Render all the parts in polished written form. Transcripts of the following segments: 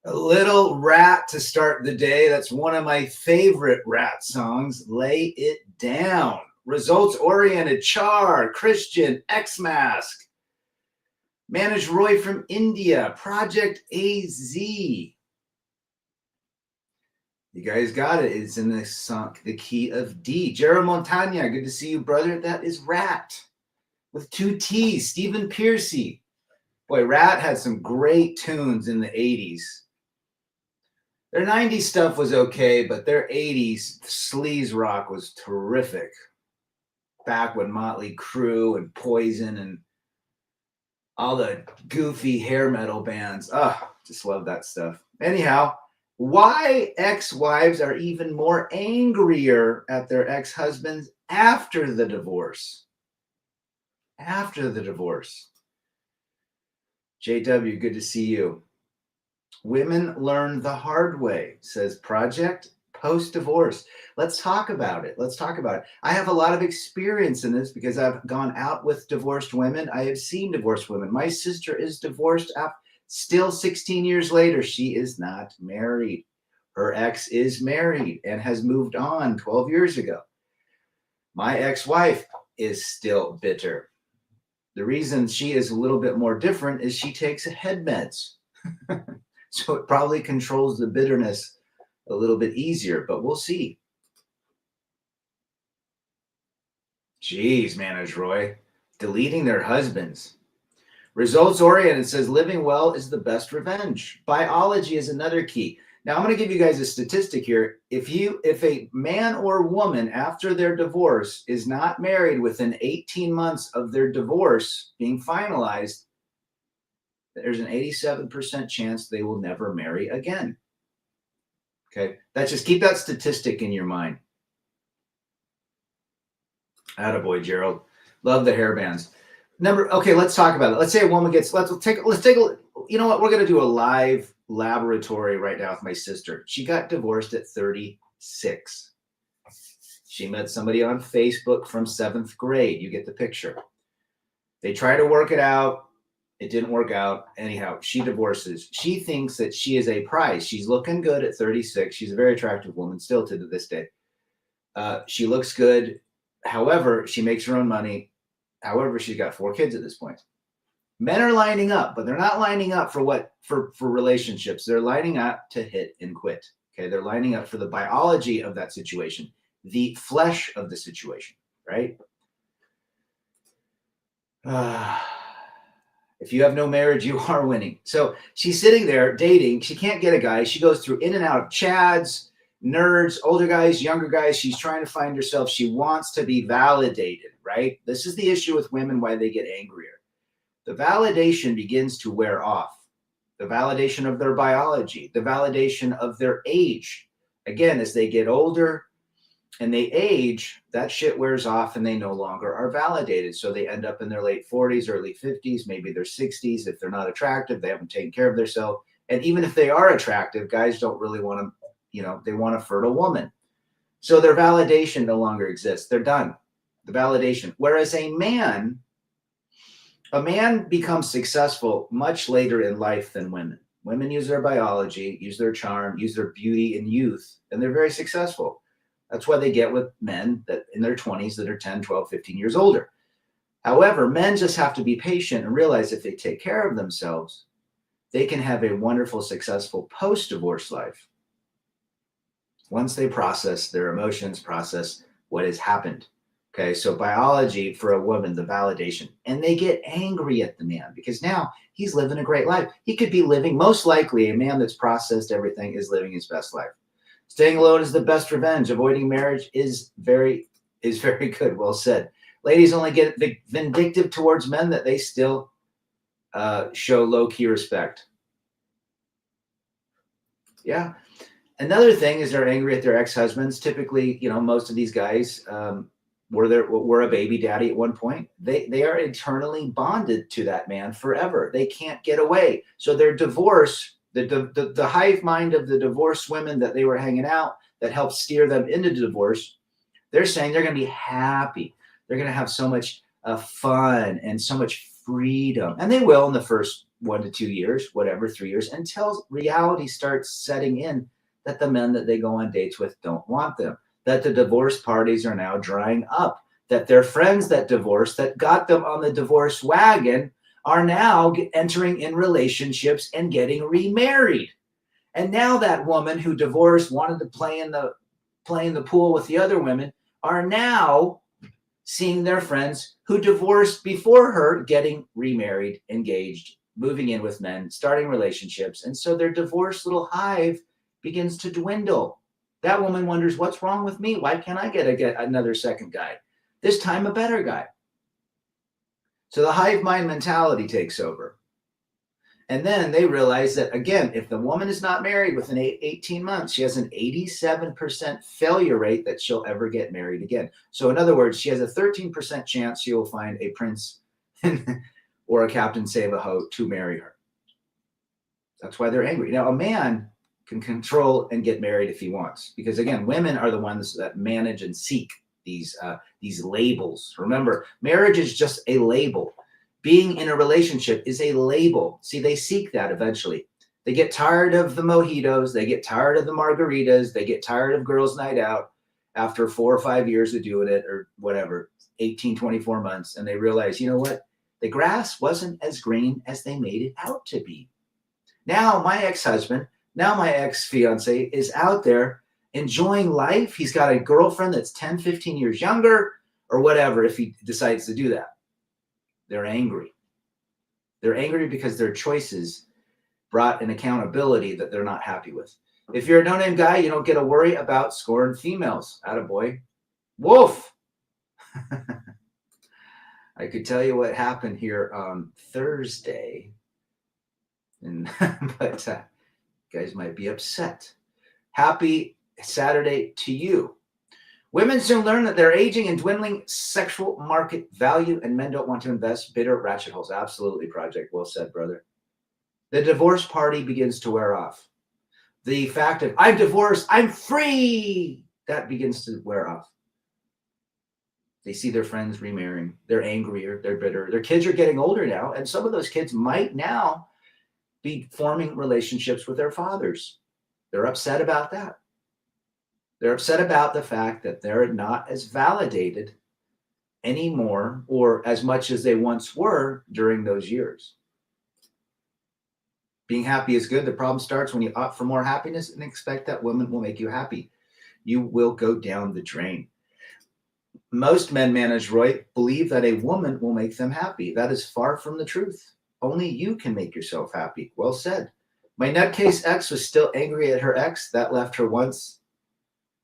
A little Rat to start the day. That's one of my favorite Rat songs. Lay It Down. Results-oriented, Char, Christian, X-Mask. Managed Roy from India, Project AZ. You guys got it. It's in the song, the key of D. Jared Montagna, good to see you, brother. That is Rat with 2 T's. Stephen Piercy. Boy, Rat had some great tunes in the 80s. Their 90s stuff was okay, but their 80s sleaze rock was terrific. Back when Motley Crue and Poison and all the goofy hair metal bands. Just love that stuff. Anyhow, why ex-wives are even more angrier at their ex-husbands after the divorce. After the divorce. JW, good to see you. Women learn the hard way, says Project Post-Divorce. Let's talk about it. Let's talk about it. I have a lot of experience in this because I've gone out with divorced women. I have seen divorced women. My sister is divorced. Still 16 years later, she is not married. Her ex is married and has moved on 12 years ago. My ex-wife is still bitter. The reason she is a little bit more different is she takes head meds. So it probably controls the bitterness a little bit easier, but we'll see. Jeez, Manage Roy. Deleting their husbands. Results-oriented says living well is the best revenge. Biology is another key. Now, I'm going to give you guys a statistic here. If a man or woman after their divorce is not married within 18 months of their divorce being finalized, there's an 87% chance they will never marry again. Okay, that's just keep that statistic in your mind. Attaboy, Gerald. Love the hair bands. Okay, let's talk about it. Let's say a woman gets, let's take you know what? We're going to do a live laboratory right now with my sister. She got divorced at 36. She met somebody on Facebook from 7th grade. You get the picture. They try to work it out. It didn't work out. Anyhow, she divorces. She thinks that she is a prize. She's looking good at 36. She's a very attractive woman still to this day. She looks good. However, she makes her own money. However, she's got 4 kids at this point. Men are lining up, but they're not lining up for relationships. They're lining up to hit and quit. Okay, they're lining up for the biology of that situation, the flesh of the situation, right? If you have no marriage, you are winning. So she's sitting there dating. She can't get a guy. She goes through in and out of chads, nerds, older guys, younger guys. She's trying to find herself. She wants to be validated, right? This is the issue with women, why they get angrier. The validation begins to wear off. The validation of their biology, the validation of their age. Again, as they get older and they age, that shit wears off and they no longer are validated. So they end up in their late 40s, early 50s, maybe their 60s. If they're not attractive, they haven't taken care of themselves. And even if they are attractive, guys don't really want to, they want a fertile woman. So their validation no longer exists. They're done. The validation. Whereas a man becomes successful much later in life than women. Women use their biology, use their charm, use their beauty and youth, and they're very successful. That's why they get with men that in their 20s that are 10, 12, 15 years older. However, men just have to be patient and realize if they take care of themselves, they can have a wonderful, successful post-divorce life. Once they process their emotions, process what has happened. Okay, so biology for a woman, the validation. And they get angry at the man because now he's living a great life. He could be living, most likely, a man that's processed everything is living his best life. Staying alone is the best revenge. Avoiding marriage is very good. Well said. Ladies only get vindictive towards men that they still show low-key respect. Yeah. Another thing is they're angry at their ex-husbands. Typically, most of these guys were a baby daddy at one point. They are eternally bonded to that man forever. They can't get away. So their divorce, the hive mind of the divorced women that they were hanging out that helped steer them into divorce, they're saying they're going to be happy. They're going to have so much fun and so much freedom. And they will in the first 1 to 2 years, whatever, 3 years, until reality starts setting in that the men that they go on dates with don't want them, that the divorce parties are now drying up, that their friends that divorced, that got them on the divorce wagon, are now entering in relationships and getting remarried. And now that woman who divorced, wanted to play in the pool with the other women, are now seeing their friends who divorced before her getting remarried, engaged, moving in with men, starting relationships. And so their divorced little hive begins to dwindle. That woman wonders, what's wrong with me? Why can't I get another second guy? This time a better guy. So the hive mind mentality takes over. And then they realize that, again, if the woman is not married within 18 months, she has an 87% failure rate that she'll ever get married again. So in other words, she has a 13% chance she will find a prince or a Captain Save-A-Ho to marry her. That's why they're angry. Now, a man can control and get married if he wants, because, again, women are the ones that manage and seek these labels. Remember, marriage is just a label. Being in a relationship is a label. See, they seek that eventually. They get tired of the mojitos. They get tired of the margaritas. They get tired of girls' night out after 4 or 5 years of doing it, or whatever, 18, 24 months. And they realize, you know what? The grass wasn't as green as they made it out to be. Now my ex-husband, now my ex-fiance is out there enjoying life. He's got a girlfriend that's 10, 15 years younger, or whatever, if he decides to do that. They're angry. They're angry because their choices brought an accountability that they're not happy with. If you're a no-name guy, you don't get to worry about scoring females. Attaboy. Woof. I could tell you what happened here on Thursday, but you guys might be upset. Happy Saturday to you. Women soon learn that they're aging and dwindling sexual market value, and men don't want to invest. Bitter ratchet holes. Absolutely, Project. Well said, brother. The divorce party begins to wear off. The fact of, I'm divorced, I'm free, that begins to wear off. They see their friends remarrying. They're angrier. They're bitter. Their kids are getting older now, and some of those kids might now be forming relationships with their fathers. They're upset about that. They're upset about the fact that they're not as validated anymore, or as much as they once were during those years. Being happy is good. The problem starts when you opt for more happiness and expect that women will make you happy. You will go down the drain. Most men, managed right, believe that a woman will make them happy. That is far from the truth. Only you can make yourself happy. Well said. My nutcase ex was still angry at her ex. That left her once.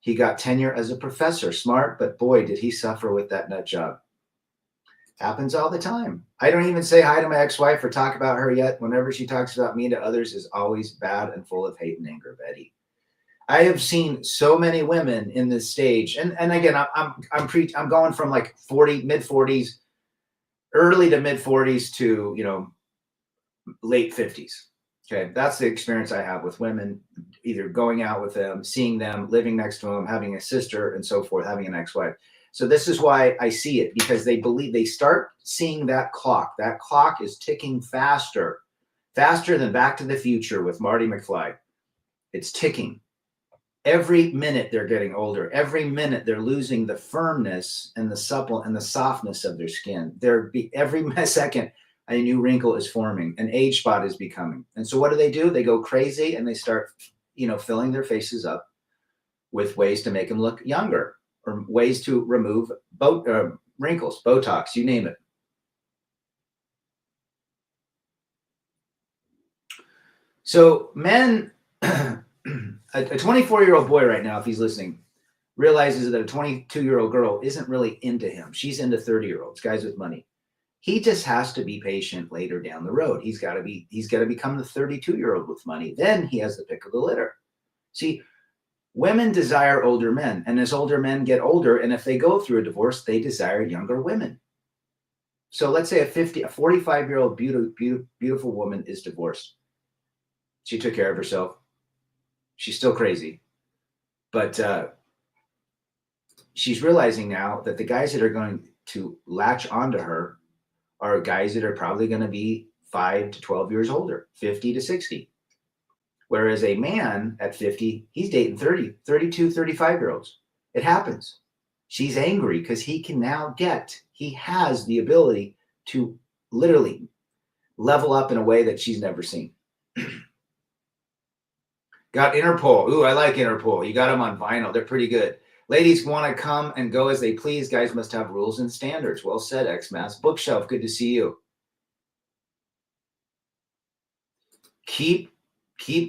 He got tenure as a professor. Smart, but boy, did he suffer with that nut job. Happens all the time. I don't even say hi to my ex-wife or talk about her yet. Whenever she talks about me to others, is always bad and full of hate and anger, Betty. I have seen so many women in this stage, and again, I'm going from like 40, mid 40s, early to mid 40s to late 50s. Okay, that's the experience I have with women, either going out with them, seeing them, living next to them, having a sister, and so forth, having an ex-wife. So this is why I see it, because they believe, they start seeing that clock. That clock is ticking faster than Back to the Future with Marty McFly. It's ticking. Every minute they're getting older. Every minute they're losing the firmness and the supple and the softness of their skin. Every second a new wrinkle is forming, an age spot is becoming. And so what do? They go crazy and they start, filling their faces up with ways to make them look younger, or ways to remove wrinkles, Botox, you name it. So men, a 24-year-old boy right now, if he's listening, realizes that a 22-year-old girl isn't really into him. She's into 30-year-olds, guys with money. He just has to be patient later down the road. He's got to become the 32-year-old with money. Then he has the pick of the litter. See, women desire older men, and as older men get older, and if they go through a divorce, they desire younger women. So let's say a 45-year-old beautiful woman is divorced. She took care of herself. She's still crazy, but she's realizing now that the guys that are going to latch onto her are guys that are probably going to be 5 to 12 years older, 50 to 60. Whereas a man at 50, he's dating 30, 32, 35-year-olds. It happens. She's angry because he has the ability to literally level up in a way that she's never seen. Got Interpol. Ooh, I like Interpol. You got them on vinyl. They're pretty good. Ladies want to come and go as they please. Guys must have rules and standards. Well said, X-Mass. Bookshelf, good to see you. Keep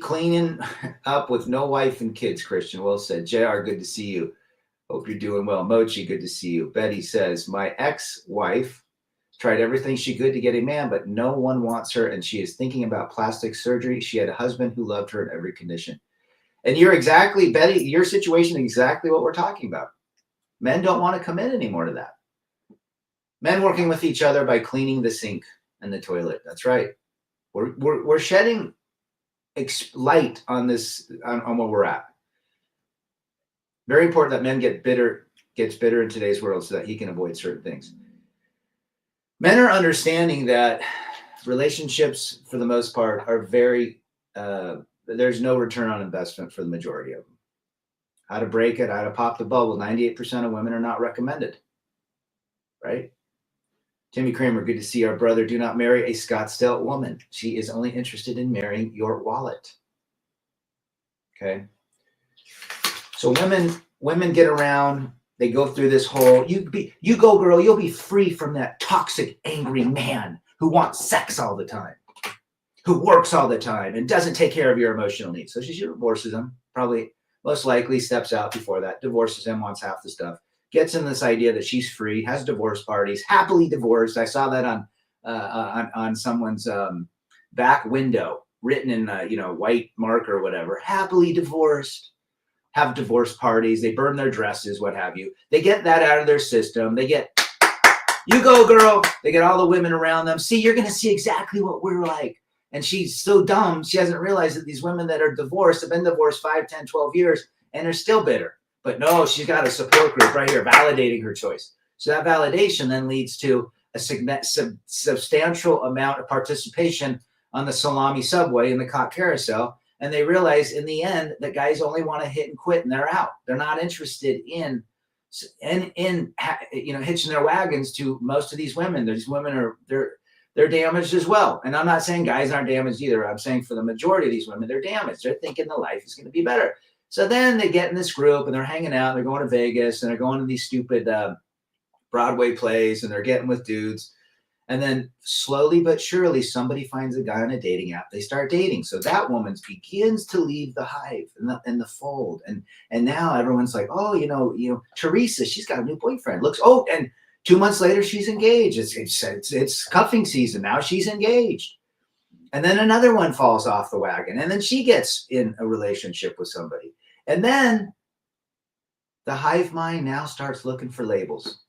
cleaning up with no wife and kids, Christian. Well said. JR, good to see you. Hope you're doing well. Mochi, good to see you. Betty says, my ex-wife tried everything she could to get a man, but no one wants her, and she is thinking about plastic surgery. She had a husband who loved her in every condition. And you're exactly, Betty, your situation is exactly what we're talking about. Men don't want to commit anymore to that. Men working with each other by cleaning the sink and the toilet. That's right. We're shedding light on this, on where we're at. Very important that men gets bitter in today's world so that he can avoid certain things. Men are understanding that relationships, for the most part, are very, there's no return on investment for the majority of them. How to break it, how to pop the bubble. 98% of women are not recommended, right? Timmy Kramer, good to see our brother. Do not marry a Scottsdale woman. She is only interested in marrying your wallet. Okay. So women get around. They go through this whole, you go girl, you'll be free from that toxic, angry man who wants sex all the time, who works all the time and doesn't take care of your emotional needs. So she divorces him, probably most likely steps out before that, divorces him, wants half the stuff, gets in this idea that she's free, has divorce parties, happily divorced. I saw that on someone's back window, written in white marker or whatever, happily divorced. Have divorce parties, they burn their dresses, what have you. They get that out of their system. They get, you go girl. They get all the women around them. See, you're going to see exactly what we're like. And she's so dumb, she hasn't realized that these women that are divorced have been divorced 5, 10, 12 years and are still bitter. But no, she's got a support group right here validating her choice. So that validation then leads to a substantial amount of participation on the salami subway in the cock carousel. And they realize in the end that guys only want to hit and quit and they're out. They're not interested in hitching their wagons to most of these women. These women they're damaged as well. And I'm not saying guys aren't damaged either. I'm saying for the majority of these women, they're damaged. They're thinking the life is going to be better. So then they get in this group and they're hanging out. They're going to Vegas and they're going to these stupid Broadway plays and they're getting with dudes. And then slowly but surely, somebody finds a guy on a dating app. They start dating. So that woman begins to leave the hive and the fold. And now everyone's like, oh, Teresa, she's got a new boyfriend. And 2 months later, she's engaged. It's cuffing season. Now she's engaged. And then another one falls off the wagon. And then she gets in a relationship with somebody. And then the hive mind now starts looking for labels.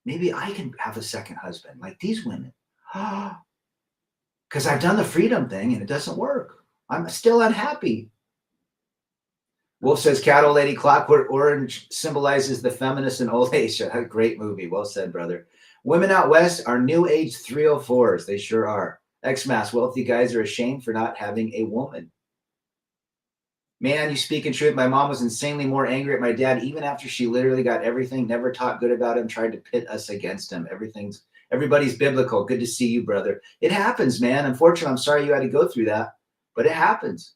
Maybe I can have a second husband like these women. Because I've done the freedom thing and it doesn't work. I'm still unhappy. Wolf says, Cattle Lady Clockwork Orange symbolizes the feminist in old age. A great movie. Well said, brother. Women out west are new age 304s. They sure are. X-Mass, wealthy guys are ashamed for not having a woman. Man, you speak in truth. My mom was insanely more angry at my dad, even after she literally got everything, never talked good about him, tried to pit us against him. Everybody's biblical. Good to see you, brother. It happens, man. Unfortunately, I'm sorry you had to go through that, but it happens.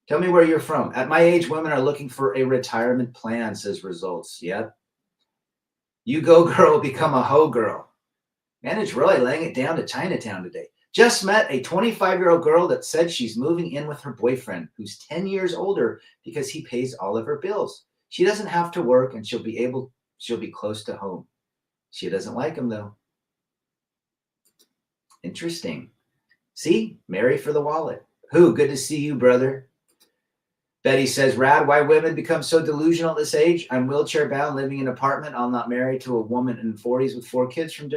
Tell me where you're from. At my age, women are looking for a retirement plan, says Results. Yep. You go, girl, become a hoe girl. Man, it's really laying it down to Chinatown today. Just met a 25-year-old girl that said she's moving in with her boyfriend, who's 10 years older, because he pays all of her bills. She doesn't have to work and she'll be close to home. She doesn't like him though. Interesting. See, marry for the wallet. Who? Good to see you, brother. Betty says, Rad, why women become so delusional at this age? I'm wheelchair bound, living in an apartment. I'm not married to a woman in the 40s with 4 kids from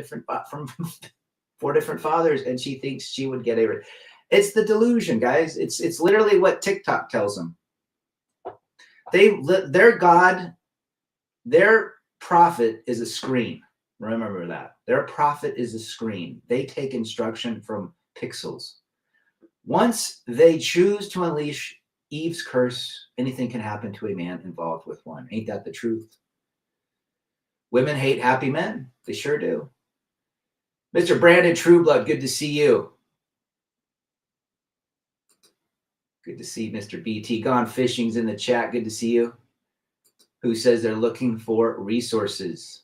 4 different fathers, and she thinks she would get a. It's the delusion, guys. It's literally what TikTok tells them. Their God, their prophet is a screen. Remember that. Their prophet is a screen. They take instruction from pixels. Once they choose to unleash Eve's curse, anything can happen to a man involved with one. Ain't that the truth? Women hate happy men. They sure do. Mr. Brandon Trueblood, good to see you. Good to see Mr. BT. Gone Fishing's in the chat. Good to see you. Who says they're looking for resources?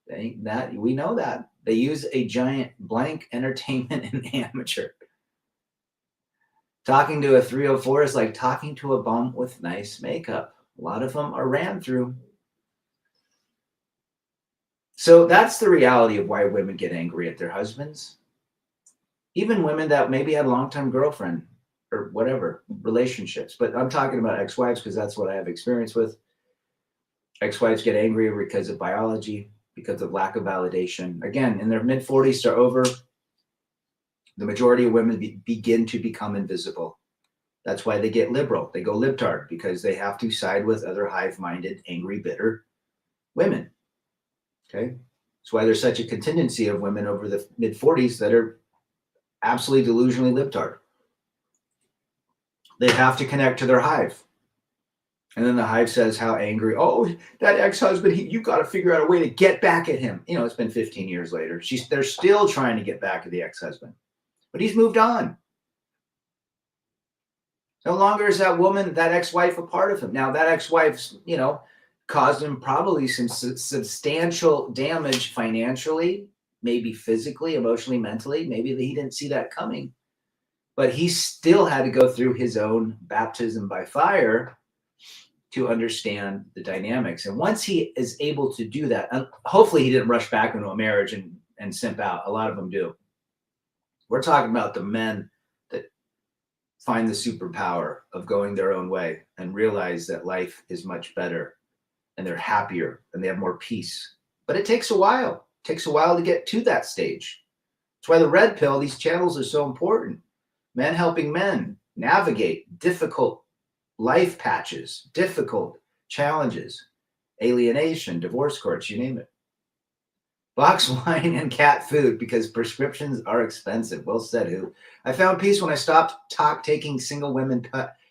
That we know that. They use a giant blank entertainment and amateur. Talking to a 304 is like talking to a bum with nice makeup. A lot of them are ran through. So that's the reality of why women get angry at their husbands. Even women that maybe had a long-time girlfriend or whatever, relationships. But I'm talking about ex-wives because that's what I have experience with. Ex-wives get angry because of biology, because of lack of validation. Again, in their mid-40s to over, the majority of women begin to become invisible. That's why they get liberal. They go libtard because they have to side with other hive-minded, angry, bitter women. Okay? That's why there's such a contingency of women over the mid-40s that are absolutely delusionally libtard. They have to connect to their hive. And then the hive says how angry, oh, that ex-husband, you got to figure out a way to get back at him. You know, it's been 15 years later. They're still trying to get back at the ex-husband. But he's moved on. No longer is that woman, that ex-wife, a part of him. Now, that ex-wife's, caused him probably some substantial damage financially, maybe physically, emotionally, mentally. Maybe he didn't see that coming. But he still had to go through his own baptism by fire to understand the dynamics. And once he is able to do that, hopefully he didn't rush back into a marriage and simp out. A lot of them do. We're talking about the men that find the superpower of going their own way and realize that life is much better and they're happier and they have more peace. But it takes a while. It takes a while to get to that stage. That's why the red pill, these channels are so important. Men helping men navigate difficult life patches, difficult challenges, alienation, divorce courts, you name it. Box wine and cat food because prescriptions are expensive. Well said, who? I found peace when I stopped taking single women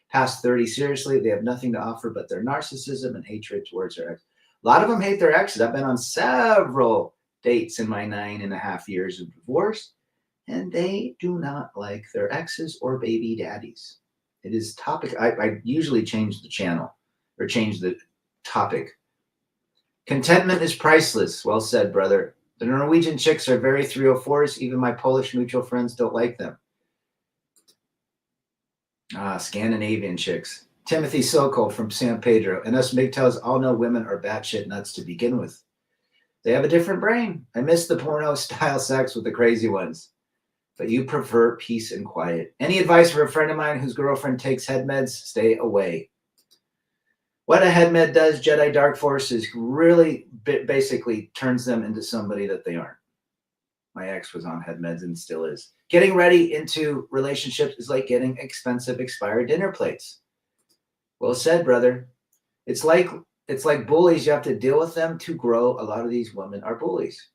past 30 seriously. They have nothing to offer but their narcissism and hatred towards their ex. A lot of them hate their exes. I've been on several dates in my 9.5 years of divorce, and they do not like their exes or baby daddies. It is topic. I usually change the channel or change the topic. Contentment is priceless. Well said, brother. The Norwegian chicks are very 304s. Even my Polish mutual friends don't like them. Scandinavian chicks. Timothy Sokol from San Pedro. And us MGTOWs all know women are batshit nuts to begin with. They have a different brain. I miss the porno style sex with the crazy ones. But you prefer peace and quiet. Any advice for a friend of mine whose girlfriend takes head meds? Stay away. What a head med does, Jedi Dark Force, is really basically turns them into somebody that they aren't. My ex was on head meds and still is. Getting ready into relationships is like getting expensive expired dinner plates. Well said, brother. It's like bullies. You have to deal with them to grow. A lot of these women are bullies.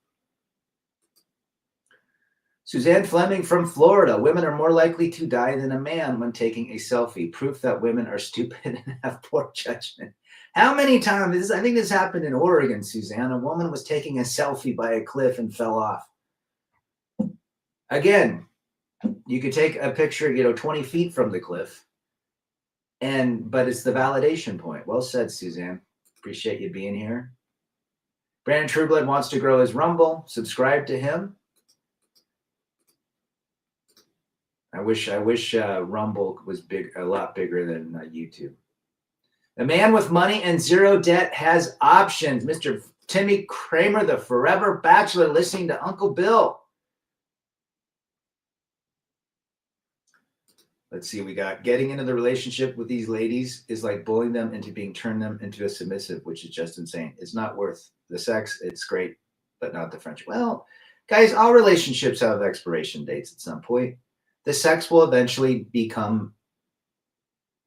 Suzanne Fleming from Florida. Women are more likely to die than a man when taking a selfie. Proof that women are stupid and have poor judgment. How many times? I think this happened in Oregon, Suzanne. A woman was taking a selfie by a cliff and fell off. Again, you could take a picture, 20 feet from the cliff, but it's the validation point. Well said, Suzanne. Appreciate you being here. Brandon Trueblood wants to grow his Rumble. Subscribe to him. I wish Rumble was a lot bigger than YouTube. A man with money and zero debt has options. Mr. Timmy Kramer, the forever bachelor, listening to Uncle Bill. Let's see, we got getting into the relationship with these ladies is like bullying them into turn them into a submissive, which is just insane. It's not worth the sex. It's great, but not the friendship. Well, guys, all relationships have expiration dates at some point. The sex will eventually become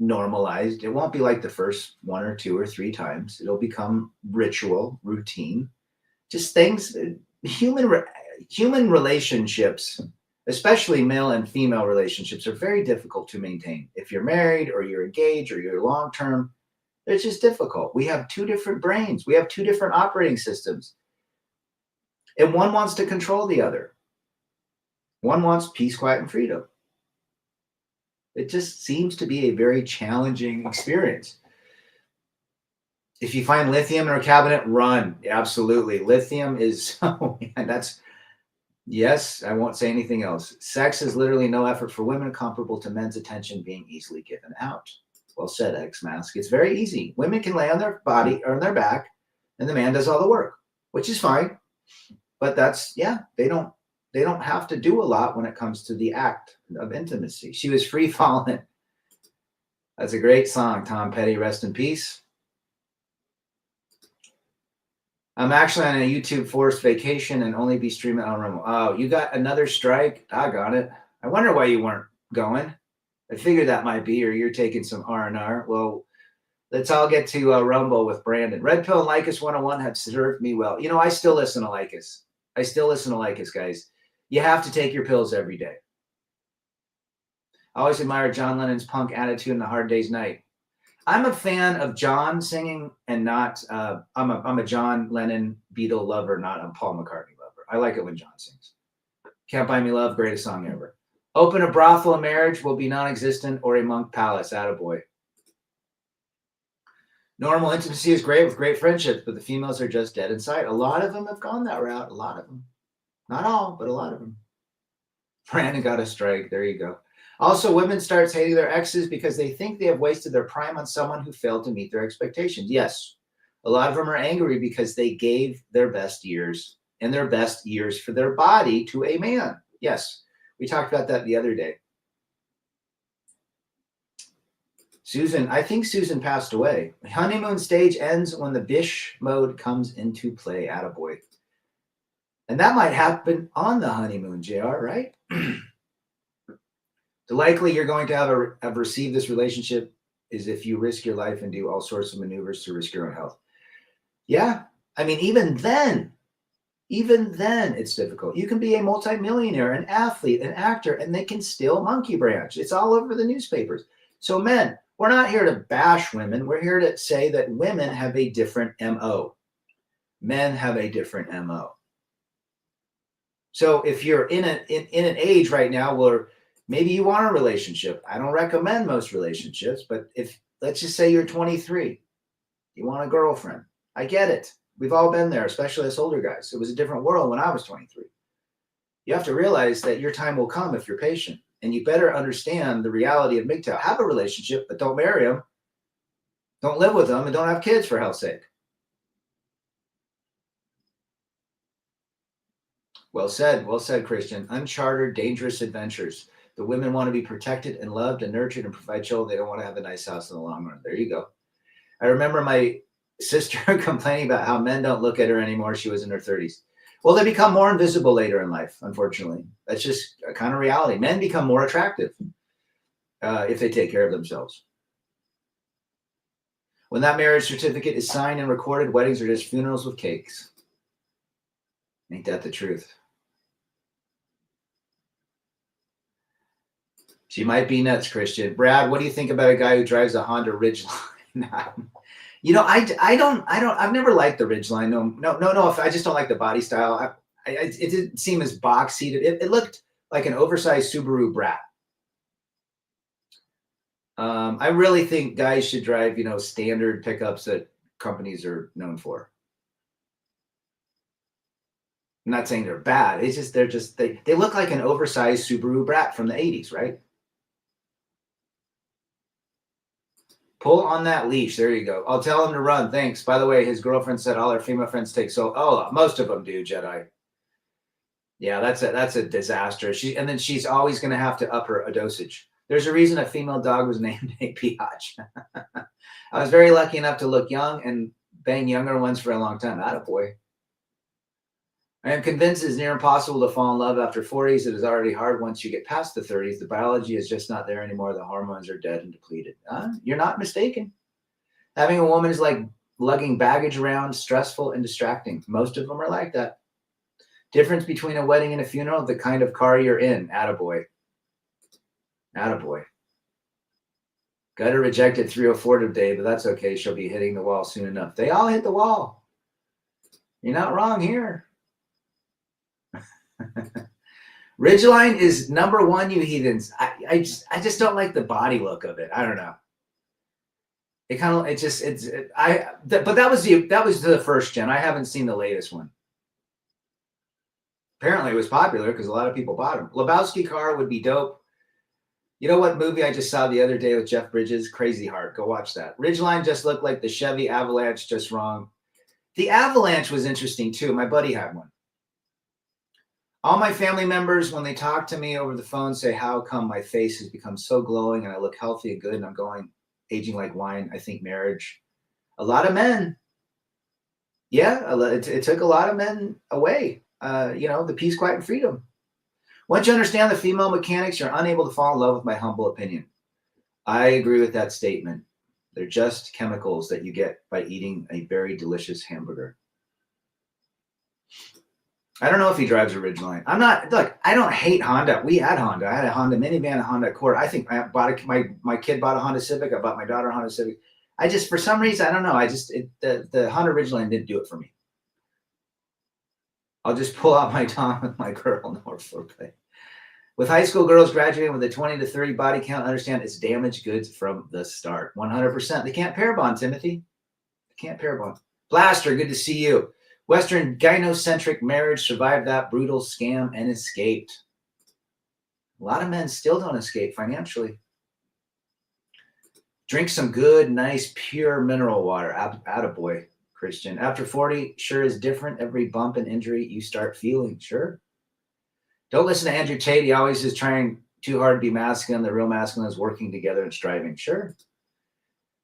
normalized. It won't be like the first 1 or 2 or 3 times. It'll become ritual, routine, just things. Human relationships especially male and female relationships, are very difficult to maintain. If you're married or you're engaged or you're long term, it's just difficult. We have two different brains, we have two different operating systems, and one wants to control the other. One wants peace, quiet, and freedom. It just seems to be a very challenging experience. If you find lithium in our cabinet, run. Absolutely. Lithium is, oh man, that's, yes, I won't say anything else. Sex is literally no effort for women, comparable to men's attention being easily given out. Well said, X-Mask. It's very easy. Women can lay on their body or on their back, and the man does all the work, which is fine. But that's, yeah, they don't have to do a lot when it comes to the act of intimacy. She was free falling. That's a great song, Tom Petty. Rest in peace. I'm actually on a YouTube forced vacation and only be streaming on Rumble. Oh, you got another strike? I got it. I wonder why you weren't going. I figured that might be, or you're taking some R&R. Well, let's all get to Rumble with Brandon. Red Pill and Lycus 101 have served me well. You know, I still listen to Lycus. Guys. You have to take your pills every day. I always admire John Lennon's punk attitude in the Hard Day's Night. I'm a fan of John singing and not, I'm a John Lennon Beatle lover, not a Paul McCartney lover. I like it when John sings. Can't Buy Me Love, greatest song ever. Open a brothel, a marriage will be non-existent, or a monk palace, attaboy. Normal intimacy is great with great friendships, but the females are just dead inside. A lot of them have gone that route, a lot of them. Not all, but a lot of them. Brandon got a strike, there you go. Also, women start hating their exes because they think they have wasted their prime on someone who failed to meet their expectations. Yes, a lot of them are angry because they gave their best years and their best years for their body to a man. Yes, we talked about that the other day. Susan, I think Susan passed away. Honeymoon stage ends when the bish mode comes into play, attaboy. And that might happen on the honeymoon, JR, right? The likely you're going to have received this relationship is if you risk your life and do all sorts of maneuvers to risk your own health. Yeah, I mean, even then, it's difficult. You can be a multimillionaire, an athlete, an actor, and they can still monkey branch. It's all over the newspapers. So men, we're not here to bash women. We're here to say that women have a different MO. Men have a different MO. So if you're in an age right now where maybe you want a relationship, I don't recommend most relationships, but if, let's just say you're 23, you want a girlfriend. I get it. We've all been there, especially us older guys. It was a different world when I was 23. You have to realize that your time will come if you're patient, and you better understand the reality of MGTOW. Have a relationship, but don't marry them. Don't live with them, and don't have kids, for hell's sake. Well said, Christian. Uncharted, dangerous adventures. The women want to be protected and loved and nurtured and provide children. They don't want to have a nice house in the long run. There you go. I remember my sister complaining about how men don't look at her anymore. She was in her 30s. Well, they become more invisible later in life, unfortunately. That's just a kind of reality. Men become more attractive if they take care of themselves. When that marriage certificate is signed and recorded, weddings are just funerals with cakes. Ain't that the truth? She might be nuts, Christian. Brad, what do you think about a guy who drives a Honda Ridgeline? You know, I've never liked the Ridgeline. No. I just don't like the body style. It didn't seem as box seated. It looked like an oversized Subaru Brat. I really think guys should drive, standard pickups that companies are known for. I'm not saying they're bad. It's just they look like an oversized Subaru Brat from the 80s, right? Pull on that leash. There you go. I'll tell him to run. Thanks. By the way, his girlfriend said all her female friends take most of them do, Jedi. Yeah, that's a disaster. And then she's always going to have to up her dosage. There's a reason a female dog was named a Biatch. I was very lucky enough to look young and bang younger ones for a long time. Attaboy. I am convinced it's near impossible to fall in love after 40s. It is already hard once you get past the 30s. The biology is just not there anymore. The hormones are dead and depleted. You're not mistaken. Having a woman is like lugging baggage around, stressful and distracting. Most of them are like that. Difference between a wedding and a funeral, the kind of car you're in. Attaboy. Attaboy. Got her rejected 304 today, but that's okay. She'll be hitting the wall soon enough. They all hit the wall. You're not wrong here. Ridgeline is number one, you heathens. I just don't like the body look of it. I don't know. But that was the first gen. I haven't seen the latest one. Apparently it was popular because a lot of people bought them. Lebowski car would be dope. You know what movie I just saw the other day with Jeff Bridges? Crazy Heart. Go watch that. Ridgeline just looked like the Chevy Avalanche, just wrong. The Avalanche was interesting too. My buddy had one. All my family members, when they talk to me over the phone, say, how come my face has become so glowing and I look healthy and good and I'm going aging like wine? I think marriage. A lot of men. Yeah, it took a lot of men away. The peace, quiet, and freedom. Once you understand the female mechanics, you're unable to fall in love with my humble opinion. I agree with that statement. They're just chemicals that you get by eating a very delicious hamburger. I don't know if he drives a Ridgeline. I don't hate Honda. We had Honda. I had a Honda minivan, a Honda Accord. I think I bought my kid bought a Honda Civic. I bought my daughter a Honda Civic. For some reason, I don't know. The Honda Ridgeline didn't do it for me. I'll just pull out my Tom with my girl. No more foreplay. With high school girls graduating with a 20 to 30 body count, understand it's damaged goods from the start. 100%. They can't pair bond, Timothy. They can't pair bond. Blaster, good to see you. Western gynocentric marriage survived that brutal scam and escaped. A lot of men still don't escape financially. Drink some good, nice, pure mineral water. Attaboy, Christian. After 40, sure is different. Every bump and injury you start feeling. Sure. Don't listen to Andrew Tate. He always is trying too hard to be masculine. The real masculine is working together and striving. Sure.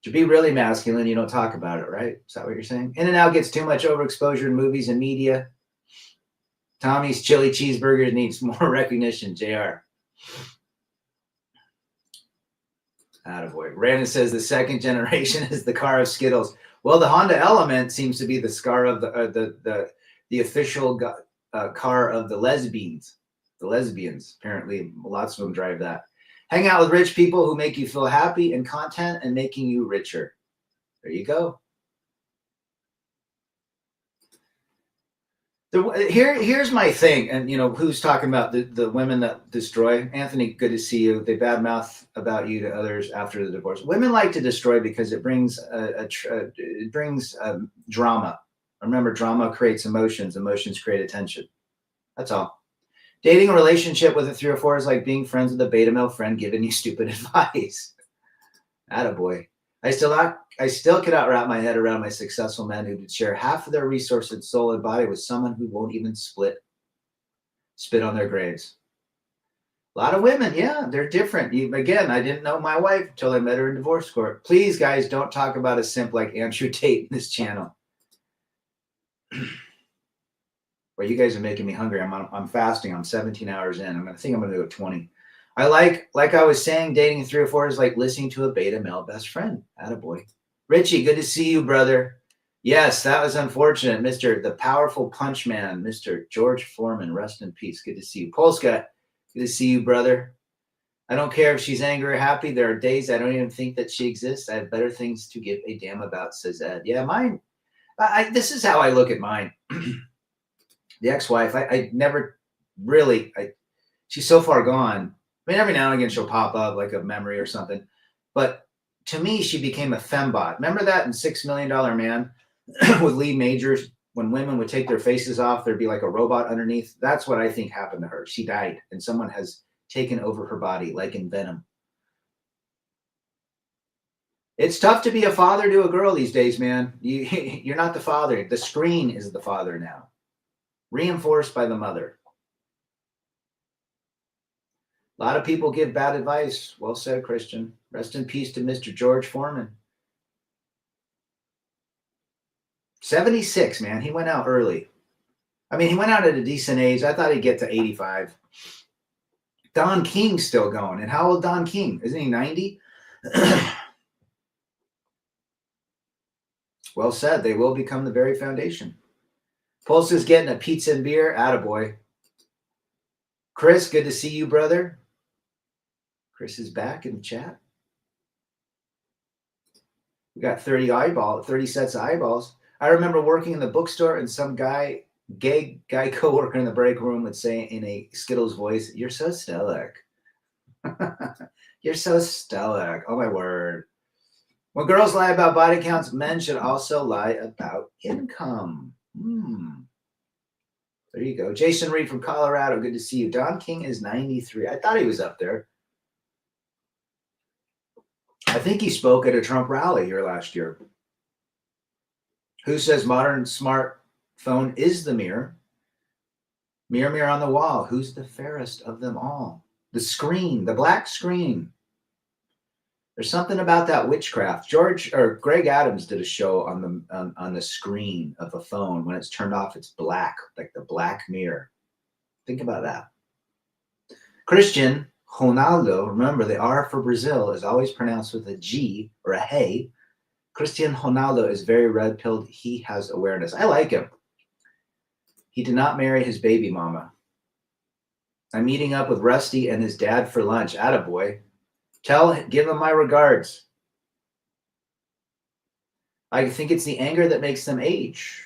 To be really masculine, you don't talk about it, right? Is that what you're saying? In-N-Out gets too much overexposure in movies and media. Tommy's chili cheeseburgers needs more recognition, JR. Attaboy. Brandon says the second generation is the car of Skittles. Well, the Honda Element seems to be the car of the official car of the lesbians. The lesbians, apparently, lots of them drive that. Hang out with rich people who make you feel happy and content and making you richer. There you go. Here's my thing, and who's talking about the women that destroy? Anthony, good to see you. They badmouth about you to others after the divorce. Women like to destroy because it brings drama. Remember, drama creates emotions. Emotions create attention. That's all. Dating a relationship with a 304 is like being friends with a beta male friend giving you stupid advice. Attaboy. I still cannot wrap my head around my successful men who would share half of their resources, soul and body with someone who won't even spit on their graves. A lot of women, yeah, they're different. Again, I didn't know my wife until I met her in divorce court. Please, guys, don't talk about a simp like Andrew Tate in this channel. Well, you guys are making me hungry. I'm fasting. I'm 17 hours in. I think I'm going to go 20. I like I was saying, dating 304 is like listening to a beta male best friend. Attaboy. Richie, good to see you, brother. Yes, that was unfortunate. The powerful punch man, Mr. George Foreman, rest in peace. Good to see you. Polska, good to see you, brother. I don't care if she's angry or happy. There are days I don't even think that she exists. I have better things to give a damn about, says Ed. Yeah, mine. This is how I look at mine. The ex-wife, I never really, she's so far gone. I mean, every now and again she'll pop up like a memory or something. But to me, she became a fembot. Remember that in $6 Million Man with Lee Majors? When women would take their faces off, there'd be like a robot underneath. That's what I think happened to her. She died, and someone has taken over her body, like in Venom. It's tough to be a father to a girl these days, man. You're not the father. The screen is the father now. Reinforced by the mother. A lot of people give bad advice. Well said, Christian. Rest in peace to Mr. George Foreman. 76, man. He went out early. I mean, he went out at a decent age. I thought he'd get to 85. Don King's still going. And how old Don King? Isn't he 90? Well said. They will become the very foundation. Polska's getting a pizza and beer. Attaboy. Chris, good to see you, brother. Chris is back in the chat. We got 30 sets of eyeballs. I remember working in the bookstore and some gay guy coworker in the break room would say in a Skittles voice, "You're so stoic." You're so stoic. Oh my word. When girls lie about body counts, men should also lie about income. There you go. Jason Reed from Colorado. Good to see you. Don King is 93. I thought he was up there. I think he spoke at a Trump rally here last year. Who says modern smartphone is the mirror? Mirror, mirror on the wall. Who's the fairest of them all? The screen, the black screen. There's something about that witchcraft. Greg Adams did a show on the screen of a phone. When it's turned off, it's black, like the black mirror. Think about that. Christian Ronaldo, remember the R for Brazil is always pronounced with a G or a hey. Christian Ronaldo is very red-pilled. He has awareness. I like him. He did not marry his baby mama. I'm meeting up with Rusty and his dad for lunch. Attaboy. Give him my regards. I think it's the anger that makes them age.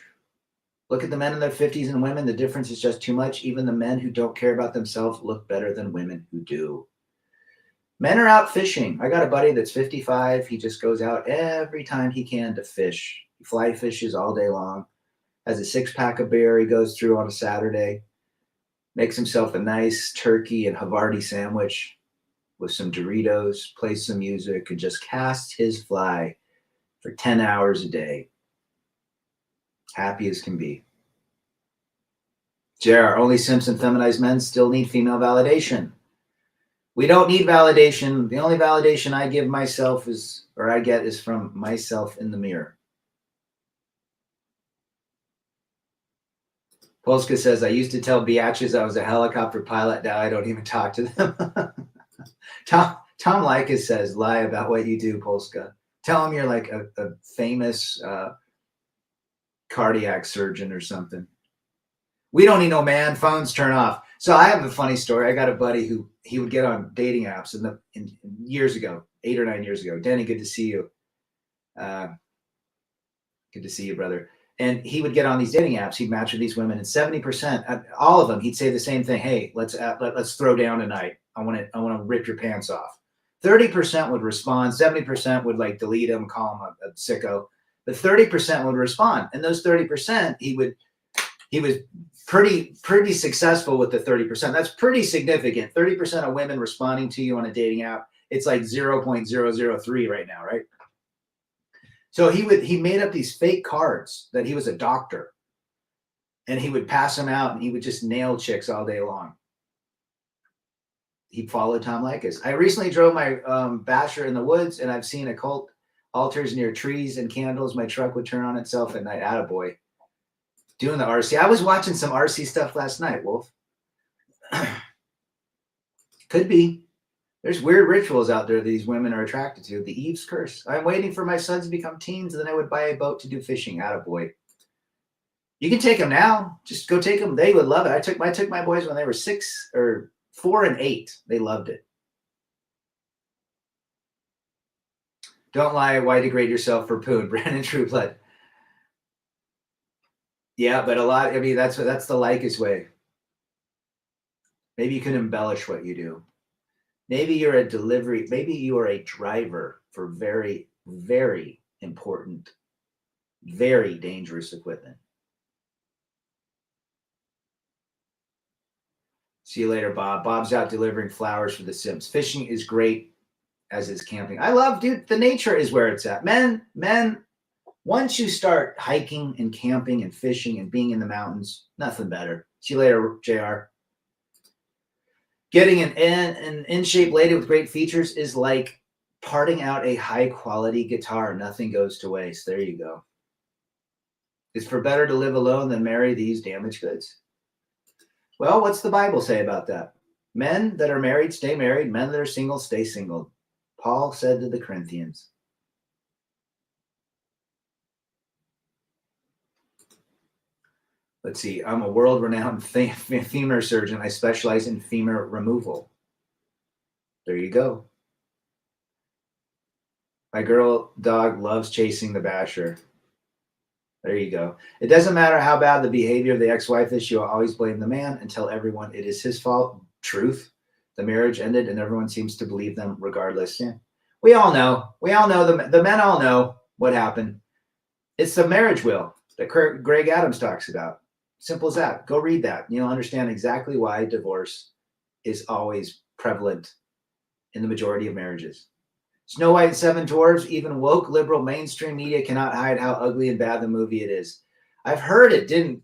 Look at the men in their 50s and women. The difference is just too much. Even the men who don't care about themselves look better than women who do. Men are out fishing. I got a buddy that's 55. He just goes out every time he can to fish. He fly fishes all day long. Has a 6-pack of beer he goes through on a Saturday. Makes himself a nice turkey and Havarti sandwich with some Doritos, plays some music, and just casts his fly for 10 hours a day. Happy as can be. JR, only Simpson feminized men still need female validation. We don't need validation. The only validation I give myself I get is from myself in the mirror. Polska says, I used to tell biatches I was a helicopter pilot. Now I don't even talk to them. Tom Likas says, lie about what you do, Polska. Tell him you're like a famous cardiac surgeon or something. We don't need no man. Phones turn off. So I have a funny story. I got a buddy who he would get on dating apps in years ago, 8 or 9 years ago. Danny, good to see you. Good to see you, brother. And he would get on these dating apps. He'd match with these women, and 70%, all of them, he'd say the same thing. Hey, let's throw down tonight. I want to rip your pants off. 30% would respond. 70% would like delete him, call him a sicko. But 30% would respond. And those 30%, he was pretty successful with the 30%. That's pretty significant. 30% of women responding to you on a dating app. It's like 0.003 right now, right? So he made up these fake cards that he was a doctor, and he would pass them out, and he would just nail chicks all day long. He followed Tom Likas. I recently drove my Basher in the woods, and I've seen occult altars near trees and candles. My truck would turn on itself at night. Attaboy. Doing the RC. I was watching some RC stuff last night, Wolf. Could be. There's weird rituals out there that these women are attracted to. The Eve's curse. I'm waiting for my sons to become teens, and then I would buy a boat to do fishing. Attaboy. You can take them now. Just go take them. They would love it. I took my boys when they were 4 and 8. They loved it. Don't lie. Why degrade yourself for poon? Brandon Trueblood. Yeah, but that's the Likas way. Maybe you can embellish what you do. Maybe you're a delivery. Maybe you are a driver for very, very important, very dangerous equipment. See you later, Bob. Bob's out delivering flowers for the Sims. Fishing is great, as is camping. I love, dude, the nature is where it's at. Men, once you start hiking and camping and fishing and being in the mountains, nothing better. See you later, JR. Getting an in-shape lady with great features is like parting out a high-quality guitar. Nothing goes to waste. There you go. It's for better to live alone than marry these damaged goods. Well, what's the Bible say about that? Men that are married, stay married. Men that are single, stay single. Paul said to the Corinthians. Let's see. I'm a world-renowned femur surgeon. I specialize in femur removal. There you go. My girl dog loves chasing the basher. There you go. It doesn't matter how bad the behavior of the ex-wife is. She will always blame the man and tell everyone it is his fault. Truth. The marriage ended and everyone seems to believe them regardless. Yeah. We all know. We all know. The men all know what happened. It's the marriage will that Greg Adams talks about. Simple as that. Go read that. You'll understand exactly why divorce is always prevalent in the majority of marriages. Snow White and Seven Dwarfs, even woke liberal mainstream media cannot hide how ugly and bad the movie it is. I've heard it didn't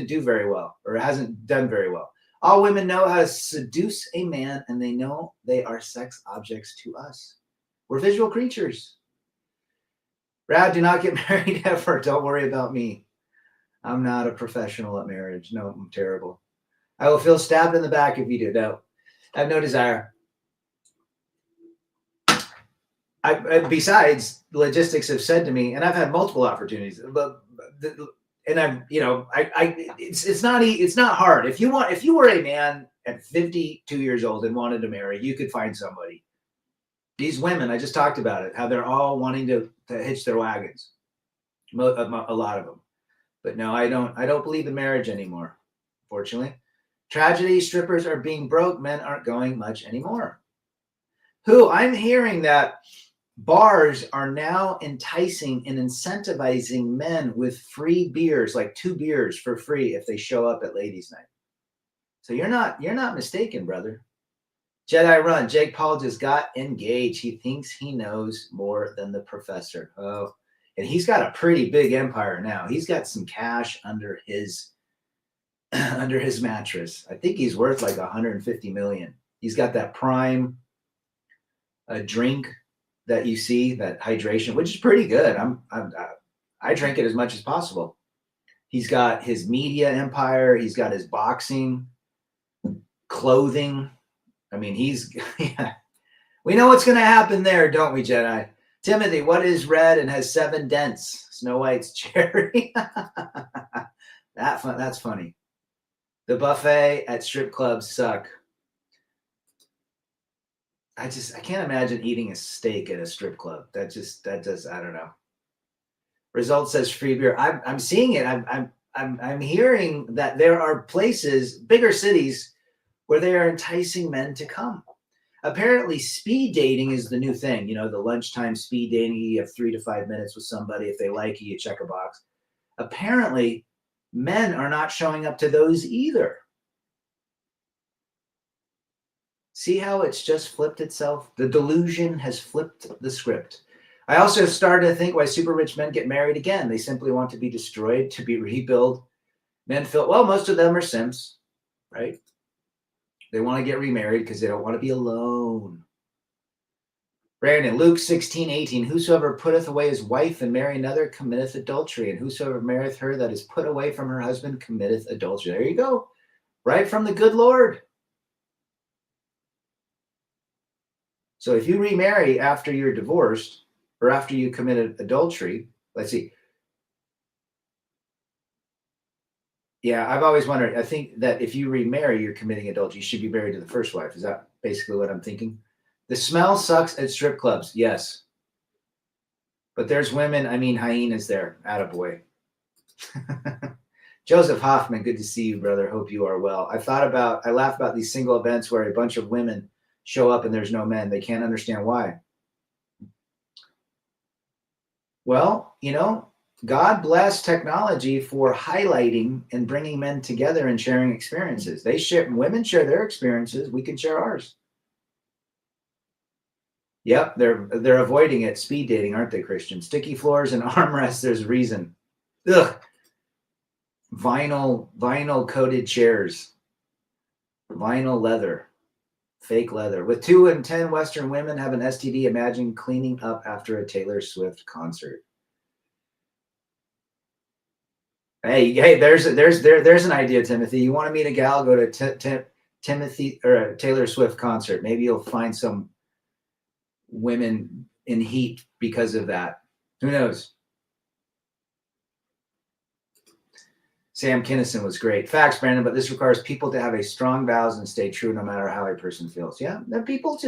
do very well, or hasn't done very well. All women know how to seduce a man, and they know they are sex objects to us. We're visual creatures. Brad, do not get married ever. Don't worry about me. I'm not a professional at marriage. No, I'm terrible. I will feel stabbed in the back if you do. No, I have no desire. Besides, logistics have said to me, and I've had multiple opportunities, and I'm, it's not hard. If you were a man at 52 years old and wanted to marry, you could find somebody. These women, I just talked about it, how they're all wanting to hitch their wagons. A lot of them, but no, I don't believe in marriage anymore. Fortunately, tragedy. Strippers are being broke. Men aren't going much anymore. I'm hearing that bars are now enticing and incentivizing men with free beers, like 2 beers for free if they show up at ladies' night. So you're not mistaken, brother. Jedi Run. Jake Paul just got engaged. He thinks he knows more than the professor. Oh, and he's got a pretty big empire now. He's got some cash under his mattress. I think he's worth like 150 million. He's got that prime drink that you see, that hydration, which is pretty good. I drink it as much as possible. He's got his media empire. He's got his boxing, clothing. I mean, yeah. We know what's going to happen there, don't we, Jedi? Timothy, what is red and has 7 dents? Snow White's cherry. That's funny. The buffet at strip clubs suck. I can't imagine eating a steak at a strip club. I don't know. Result says free beer. I'm seeing it. I'm hearing that there are places, bigger cities, where they are enticing men to come. Apparently, speed dating is the new thing. The lunchtime speed dating. You have 3 to 5 minutes with somebody. If they like you, you check a box. Apparently, men are not showing up to those either. See how it's just flipped itself? The delusion has flipped the script. I also started to think why super rich men get married again. They simply want to be destroyed, to be rebuilt. Men feel, well, most of them are simps, right? They want to get remarried because they don't want to be alone. Brandon, Luke 16:18, whosoever putteth away his wife and marry another committeth adultery, and whosoever marrieth her that is put away from her husband committeth adultery. There you go. Right from the good Lord. So if you remarry after you're divorced or after you committed adultery, let's see. Yeah, I've always wondered. I think that if you remarry, you're committing adultery. You should be married to the first wife. Is that basically what I'm thinking? The smell sucks at strip clubs. Yes. But there's women, hyenas there. Attaboy. Joseph Hoffman, good to see you, brother. Hope you are well. I laugh about these single events where a bunch of women show up and there's no men. They can't understand why. Well, God bless technology for highlighting and bringing men together and sharing experiences. Women share their experiences. We can share ours. Yep, they're avoiding it. Speed dating, aren't they, Christian? Sticky floors and armrests. There's a reason. Ugh. Vinyl coated chairs. Vinyl leather. Fake leather. With 2 in 10 Western women have an STD. Imagine cleaning up after a Taylor Swift concert. Hey, there's an idea, Timothy. You want to meet a gal? Go to Timothy or a Taylor Swift concert. Maybe you'll find some women in heat because of that. Who knows? Sam Kinison was great. Facts, Brandon, but this requires people to have a strong vows and stay true no matter how a person feels. Yeah, people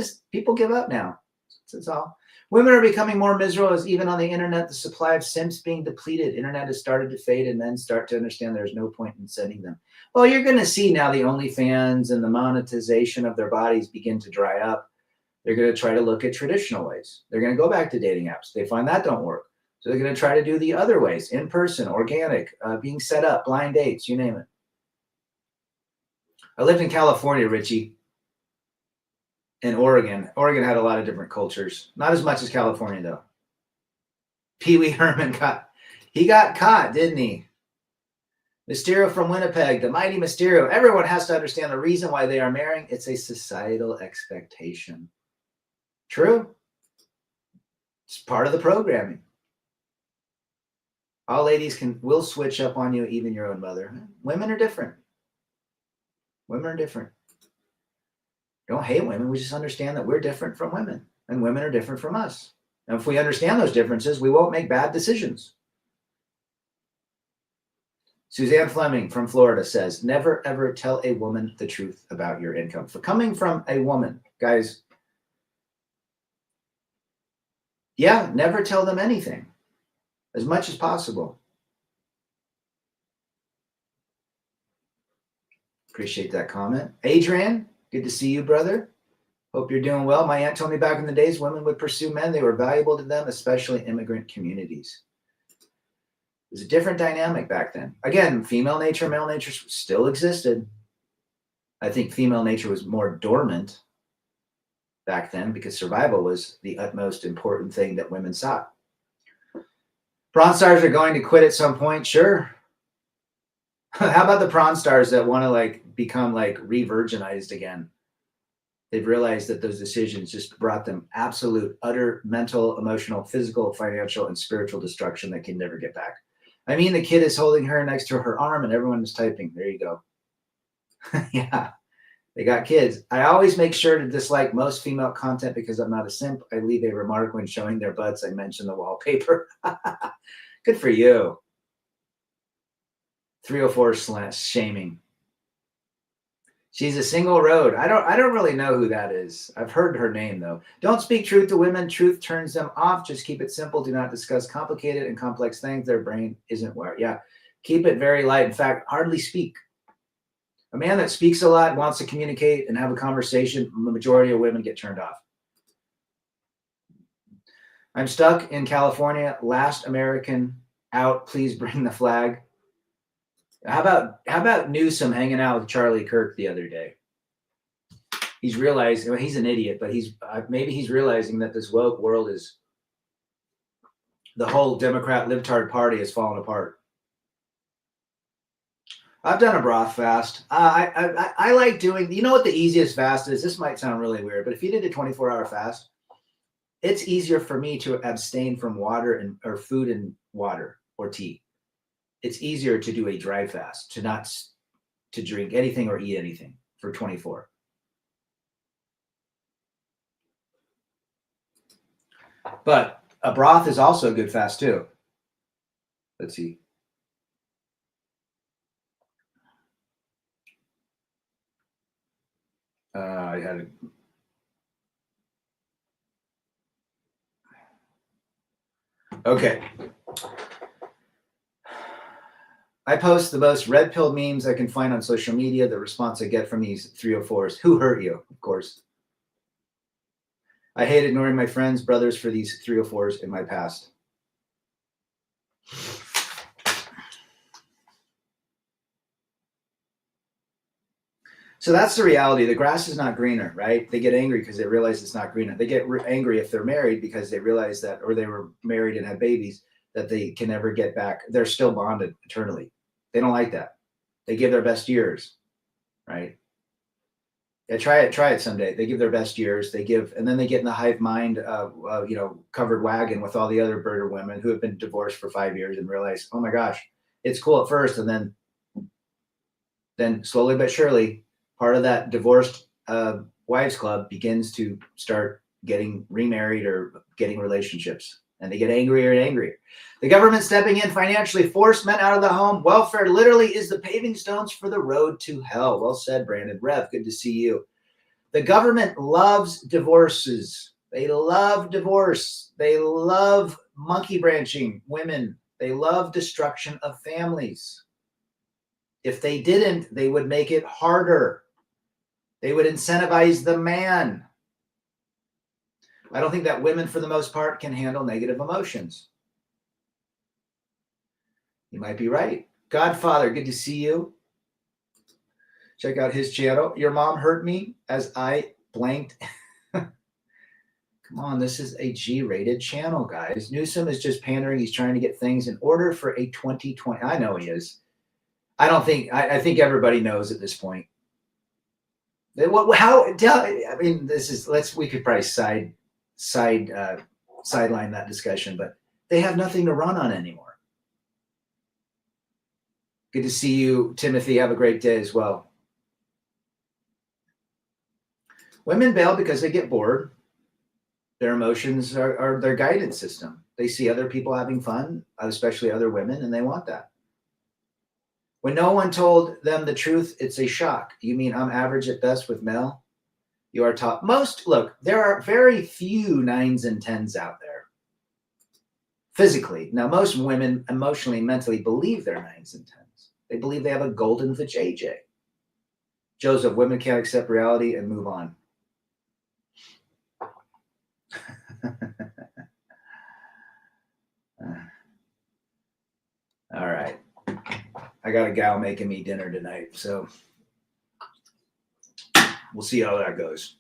give up now. That's all. Women are becoming more miserable as even on the internet, the supply of simps being depleted. Internet has started to fade and men start to understand there's no point in sending them. Well, you're going to see now the OnlyFans and the monetization of their bodies begin to dry up. They're going to try to look at traditional ways. They're going to go back to dating apps. They find that don't work. So they're going to try to do the other ways, in person, organic, being set up, blind dates, you name it. I lived in California, Richie, in Oregon. Oregon had a lot of different cultures. Not as much as California, though. Pee Wee Herman got caught, didn't he? Mysterio from Winnipeg, the mighty Mysterio. Everyone has to understand the reason why they are marrying. It's a societal expectation. True. It's part of the programming. All ladies will switch up on you, even your own mother. Women are different. Women are different. Don't hate women. We just understand that we're different from women, and women are different from us. And if we understand those differences, we won't make bad decisions. Suzanne Fleming from Florida says, never, ever tell a woman the truth about your income. For coming from a woman, guys, yeah, never tell them anything. As much as possible. Appreciate that comment. Adrian, good to see you, brother. Hope you're doing well. My aunt told me back in the days women would pursue men. They were valuable to them, especially immigrant communities. It was a different dynamic back then. Again, female nature, male nature still existed. I think female nature was more dormant back then because survival was the utmost important thing that women sought. Prawn stars are going to quit at some point, sure. How about the prawn stars that want to become re-virginized again? They've realized that those decisions just brought them absolute, utter mental, emotional, physical, financial, and spiritual destruction that can never get back. I mean, the kid is holding her next to her arm and everyone is typing. There you go. Yeah, they got kids. I always make sure to dislike most female content because I'm not a simp. I leave a remark when showing their butts. I mention the wallpaper. Good for you. 304 shaming. She's a single road. I don't really know who that is. I've heard her name though. Don't speak truth to women. Truth turns them off. Just keep it simple. Do not discuss complicated and complex things. Their brain isn't wired. Yeah. Keep it very light. In fact, hardly speak. A man that speaks a lot, wants to communicate and have a conversation, the majority of women get turned off. I'm stuck in California. Last American out. Please bring the flag. How about Newsom hanging out with Charlie Kirk the other day? He's realizing, well, he's an idiot, but maybe he's realizing that this woke world is, the whole Democrat libtard party has fallen apart. I've done a broth fast. I like doing, you know what the easiest fast is? This might sound really weird, but if you did a 24-hour fast, it's easier for me to abstain from water or food and water or tea. It's easier to do a dry fast, to drink anything or eat anything for 24. But a broth is also a good fast too. Let's see. I had it. Okay. I post the most red-pilled memes I can find on social media. The response I get from these 304s, who hurt you, of course. I hate ignoring my friends, brothers for these 304s in my past. So that's the reality. The grass is not greener, right? They get angry because they realize it's not greener. They get angry if they're married because they realize that, or they were married and had babies, that they can never get back. They're still bonded eternally. They don't like that. They give their best years, right? Yeah, try it someday. They give their best years. And then they get in the hive mind, covered wagon with all the other birder women who have been divorced for 5 years and realize, oh my gosh, it's cool at first, and then slowly but surely, part of that divorced wives club begins to start getting remarried or getting relationships. and they get angrier and angrier. The government stepping in financially forced men out of the home. Welfare literally is the paving stones for the road to hell. Well said, Brandon. Rev, good to see you. The government loves divorces. They love divorce. They love monkey branching women. They love destruction of families. If they didn't, they would make it harder. They would incentivize the man. I don't think that women, for the most part, can handle negative emotions. You might be right. Godfather, good to see you. Check out his channel. Your mom hurt me as I blanked. Come on, this is a G-rated channel, guys. Newsom is just pandering. He's trying to get things in order for a 2020. I know he is. I think everybody knows at this point. We could probably sideline that discussion, but they have nothing to run on anymore. Good to see you, Timothy. Have a great day as well. Women bail because they get bored. Their emotions are their guidance system. They see other people having fun, especially other women, and they want that. When no one told them the truth, it's a shock. You mean I'm average at best with Mel? You are top. Look, there are very few 9s and 10s out there. Physically. Now, most women emotionally, mentally believe they're 9s and 10s. They believe they have a golden vajayjay. Joseph, women can't accept reality and move on. All right. I got a gal making me dinner tonight, so we'll see how that goes.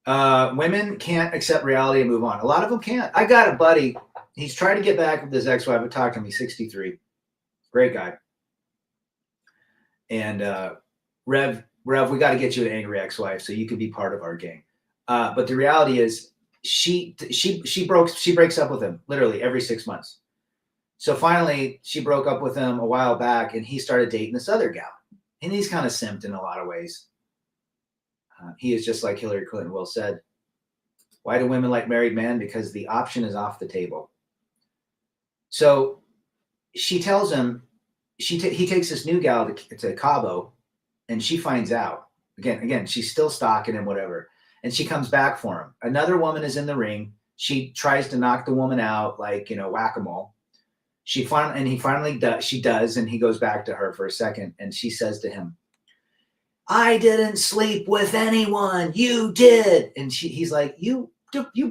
Women can't accept reality and move on. A lot of them can't. I got a buddy. He's trying to get back with his ex-wife. I talked to him. He's 63. Great guy. And Rev, we got to get you an angry ex-wife so you can be part of our gang. But the reality is, she breaks up with him literally every 6 months. So finally, she broke up with him a while back, and he started dating this other gal. And he's kind of simped in a lot of ways. He is just like Hillary Clinton well said. Why do women like married men? Because the option is off the table. So she tells him, he takes this new gal to Cabo, and she finds out. Again, she's still stalking him, whatever. And she comes back for him. Another woman is in the ring. She tries to knock the woman out like, whack-a-mole. She does, and he goes back to her for a second, and she says to him, I didn't sleep with anyone. You did. And he's like, you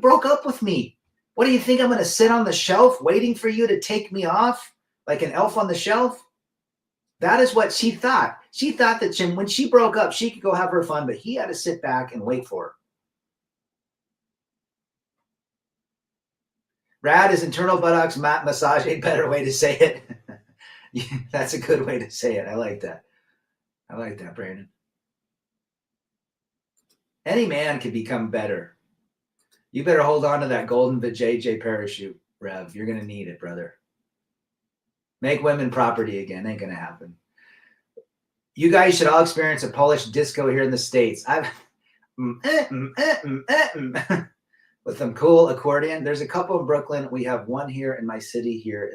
broke up with me. What do you think? I'm going to sit on the shelf waiting for you to take me off like an elf on the shelf? That is what she thought. She thought that when she broke up, she could go have her fun, but he had to sit back and wait for her. Rad is internal buttocks massage, a better way to say it. Yeah, that's a good way to say it. I like that. Brandon. Any man can become better. You better hold on to that golden vajayjay parachute, Rev. You're going to need it, brother. Make women property again. Ain't going to happen. You guys should all experience a Polish disco here in the States. With some cool accordion. There's a couple in Brooklyn. We have one here in my city here.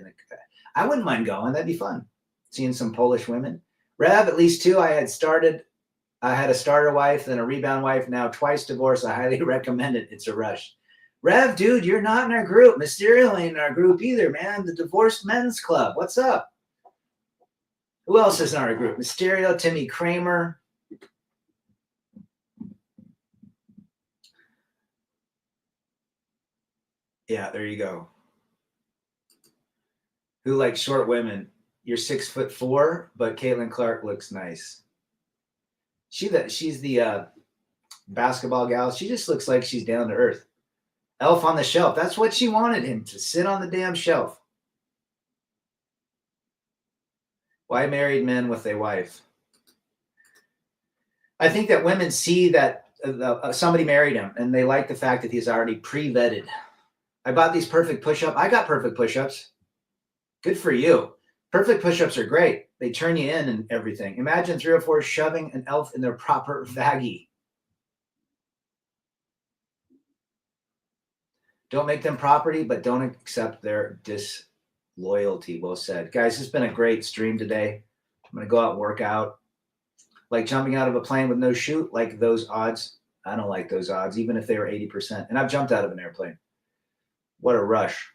I wouldn't mind going. That'd be fun. Seeing some Polish women. Rev, at least 2. I had a starter wife, then a rebound wife, now twice divorced. I highly recommend it. It's a rush. Rev, dude, you're not in our group. Mysterio ain't in our group either, man. The Divorced Men's Club. What's up? Who else is in our group? Mysterio, Timmy Kramer. Yeah, there you go. Who likes short women? You're 6'4", but Caitlin Clark looks nice. She's the basketball gal. She just looks like she's down to earth. Elf on the shelf. That's what she wanted him to sit on the damn shelf. Why married men with a wife? I think that women see that somebody married him, and they like the fact that he's already pre-vetted. I bought these perfect push-ups. I got perfect push-ups. Good for you. Perfect push-ups are great. They turn you in and everything. Imagine 3 or 4 shoving an elf in their proper vaggie. Don't make them property, but don't accept their disloyalty. Well said. Guys, it's been a great stream today. I'm going to go out and work out. Like jumping out of a plane with no chute, like those odds. I don't like those odds, even if they were 80%. And I've jumped out of an airplane. What a rush.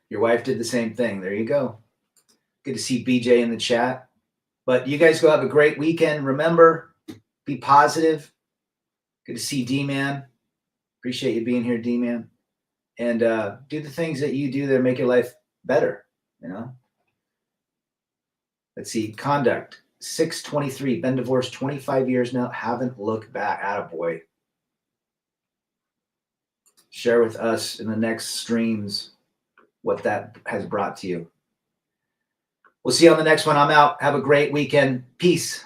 Your wife did the same thing. There you go. Good to see BJ in the chat. But you guys go have a great weekend. Remember, be positive. Good to see D-Man. Appreciate you being here, D-Man. And do the things that you do that make your life better, you know? Let's see. Conduct. 623. Been divorced 25 years now. Haven't looked back. Attaboy. Share with us in the next streams what that has brought to you. We'll see you on the next one. I'm out. Have a great weekend. Peace.